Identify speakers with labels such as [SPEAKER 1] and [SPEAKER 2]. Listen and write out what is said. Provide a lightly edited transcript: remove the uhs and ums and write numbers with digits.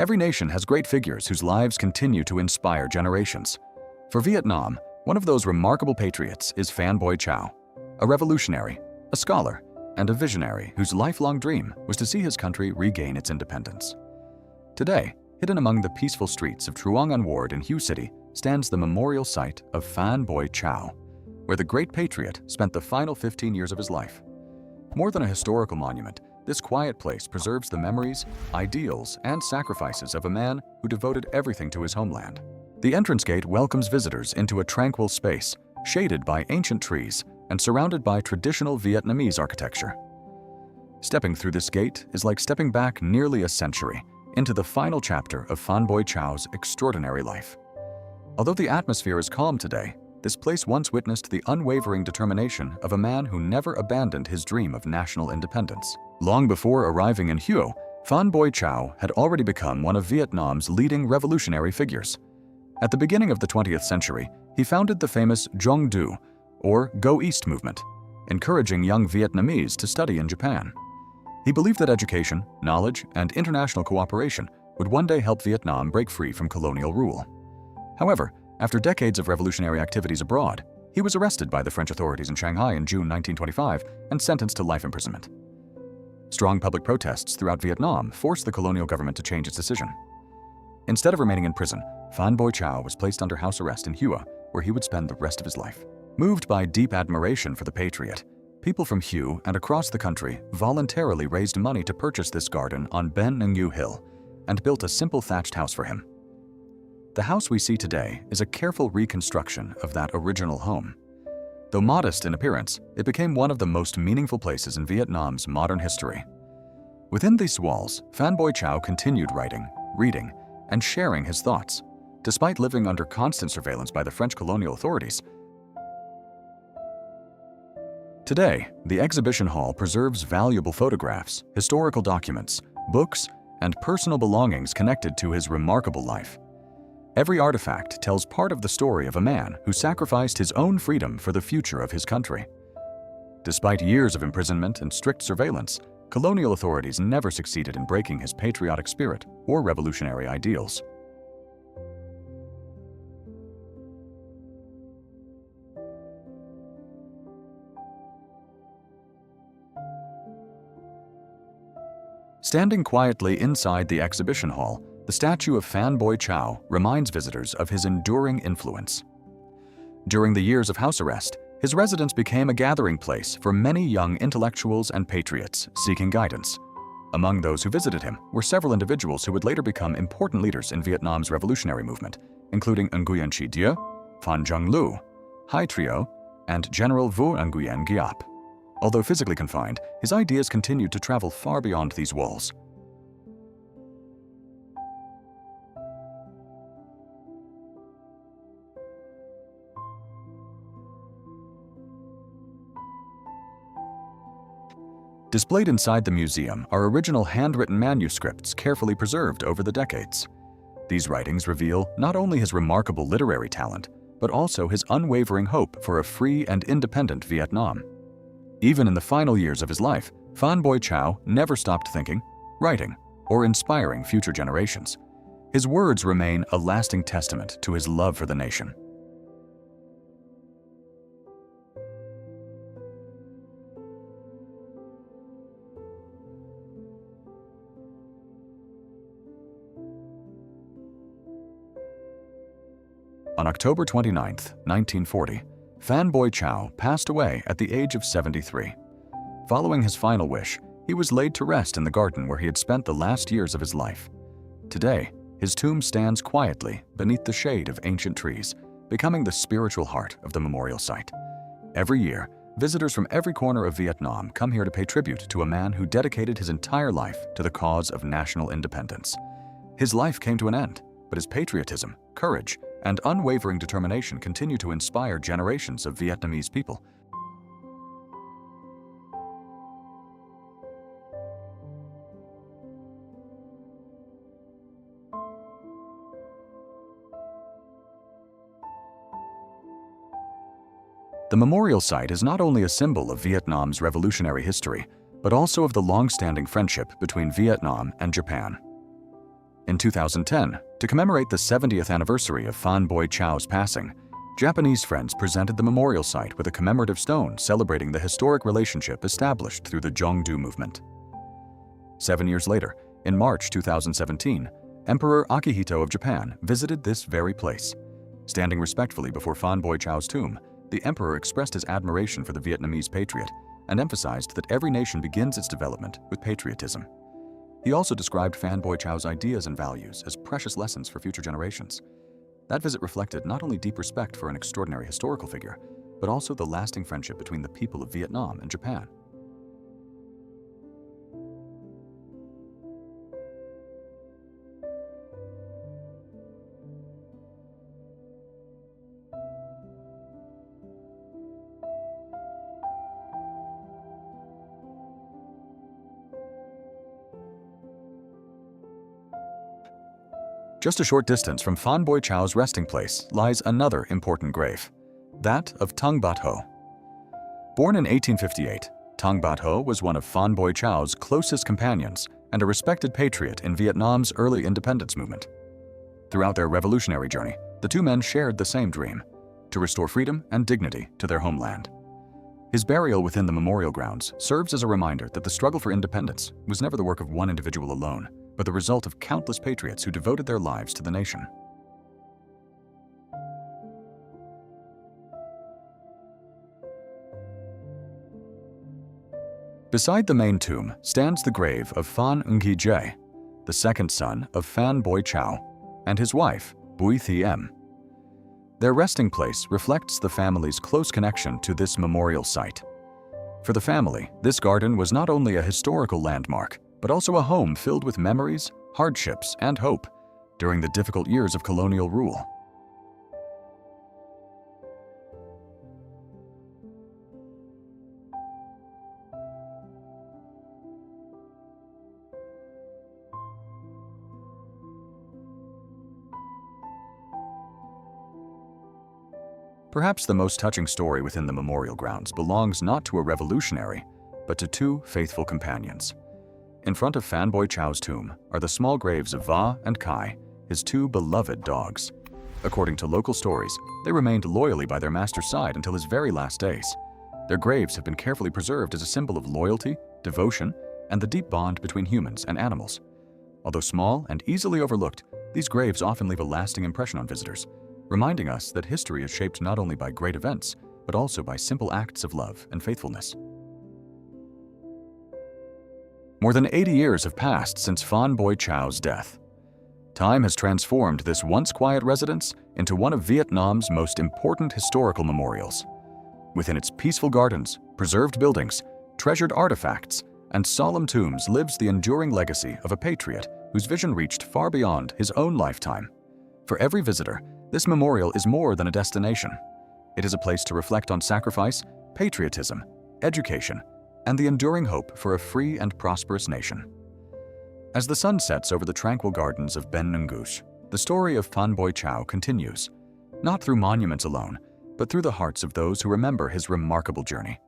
[SPEAKER 1] Every nation has great figures whose lives continue to inspire generations. For Vietnam, one of those remarkable patriots is Phan Bội Châu, a revolutionary, a scholar, and a visionary whose lifelong dream was to see his country regain its independence. Today, hidden among the peaceful streets of Trường An Ward in Huế City, stands the memorial site of Phan Bội Châu, where the great patriot spent the final 15 years of his life. More than a historical monument, this quiet place preserves the memories, ideals, and sacrifices of a man who devoted everything to his homeland. The entrance gate welcomes visitors into a tranquil space, shaded by ancient trees and surrounded by traditional Vietnamese architecture. Stepping through this gate is like stepping back nearly a century into the final chapter of Phan Bội Cheu's extraordinary life. Although the atmosphere is calm today, this place once witnessed the unwavering determination of a man who never abandoned his dream of national independence. Long before arriving in Huế, Phan Bội Châu had already become one of Vietnam's leading revolutionary figures. At the beginning of the 20th century, he founded the famous Dong Du, or Go East movement, encouraging young Vietnamese to study in Japan. He believed that education, knowledge, and international cooperation would one day help Vietnam break free from colonial rule. However, after decades of revolutionary activities abroad, he was arrested by the French authorities in Shanghai in June 1925 and sentenced to life imprisonment. Strong public protests throughout Vietnam forced the colonial government to change its decision. Instead of remaining in prison, Phan Bội Châu was placed under house arrest in Huế, where he would spend the rest of his life. Moved by deep admiration for the patriot, people from Huế and across the country voluntarily raised money to purchase this garden on Ben Ngu Hill and built a simple thatched house for him. The house we see today is a careful reconstruction of that original home. Though modest in appearance, it became one of the most meaningful places in Vietnam's modern history. Within these walls, Phan Bội Châu continued writing, reading, and sharing his thoughts, despite living under constant surveillance by the French colonial authorities. Today, the exhibition hall preserves valuable photographs, historical documents, books, and personal belongings connected to his remarkable life. Every artifact tells part of the story of a man who sacrificed his own freedom for the future of his country. Despite years of imprisonment and strict surveillance, colonial authorities never succeeded in breaking his patriotic spirit or revolutionary ideals. Standing quietly inside the exhibition hall, the statue of Phan Bội Châu reminds visitors of his enduring influence. During the years of house arrest, his residence became a gathering place for many young intellectuals and patriots seeking guidance. Among those who visited him were several individuals who would later become important leaders in Vietnam's revolutionary movement, including Nguyen Chi Dieu, Phan Jung Lu, Hai Trio, and General Vo Nguyen Giap. Although physically confined, his ideas continued to travel far beyond these walls. Displayed inside the museum are original handwritten manuscripts carefully preserved over the decades. These writings reveal not only his remarkable literary talent, but also his unwavering hope for a free and independent Vietnam. Even in the final years of his life, Phan Bội Châu never stopped thinking, writing, or inspiring future generations. His words remain a lasting testament to his love for the nation. On October 29, 1940, Phan Bội Châu passed away at the age of 73. Following his final wish, he was laid to rest in the garden where he had spent the last years of his life. Today, his tomb stands quietly beneath the shade of ancient trees, becoming the spiritual heart of the memorial site. Every year, visitors from every corner of Vietnam come here to pay tribute to a man who dedicated his entire life to the cause of national independence. His life came to an end, but his patriotism, courage, and unwavering determination continue to inspire generations of Vietnamese people. The memorial site is not only a symbol of Vietnam's revolutionary history, but also of the long-standing friendship between Vietnam and Japan. In 2010, to commemorate the 70th anniversary of Phan Bội Chau's passing, Japanese friends presented the memorial site with a commemorative stone celebrating the historic relationship established through the Jongdu movement. 7 years later, in March 2017, Emperor Akihito of Japan visited this very place. Standing respectfully before Phan Bội Chau's tomb, the emperor expressed his admiration for the Vietnamese patriot and emphasized that every nation begins its development with patriotism. He also described Phan Bội Chau's ideas and values as precious lessons for future generations. That visit reflected not only deep respect for an extraordinary historical figure, but also the lasting friendship between the people of Vietnam and Japan. Just a short distance from Phan Bội Chau's resting place lies another important grave, that of Thang Bat Ho. Born in 1858, Thang Bat Ho was one of Phan Bội Chau's closest companions and a respected patriot in Vietnam's early independence movement. Throughout their revolutionary journey, the two men shared the same dream: to restore freedom and dignity to their homeland. His burial within the memorial grounds serves as a reminder that the struggle for independence was never the work of one individual alone, but the result of countless patriots who devoted their lives to the nation. Beside the main tomb stands the grave of Phan Nghi Jae, the second son of Phan Bội Châu, and his wife, Bui Thi Em. Their resting place reflects the family's close connection to this memorial site. For the family, this garden was not only a historical landmark, but also a home filled with memories, hardships, and hope during the difficult years of colonial rule. Perhaps the most touching story within the memorial grounds belongs not to a revolutionary, but to two faithful companions. In front of Phan Bội Chau's tomb are the small graves of Va and Kai, his two beloved dogs. According to local stories, they remained loyally by their master's side until his very last days. Their graves have been carefully preserved as a symbol of loyalty, devotion, and the deep bond between humans and animals. Although small and easily overlooked, these graves often leave a lasting impression on visitors, reminding us that history is shaped not only by great events, but also by simple acts of love and faithfulness. More than 80 years have passed since Phan Bội Chau's death. Time has transformed this once quiet residence into one of Vietnam's most important historical memorials. Within its peaceful gardens, preserved buildings, treasured artifacts, and solemn tombs lives the enduring legacy of a patriot whose vision reached far beyond his own lifetime. For every visitor, this memorial is more than a destination. It is a place to reflect on sacrifice, patriotism, education, and the enduring hope for a free and prosperous nation. As the sun sets over the tranquil gardens of Ben Ngush, the story of Phan Bội Châu continues, not through monuments alone, but through the hearts of those who remember his remarkable journey.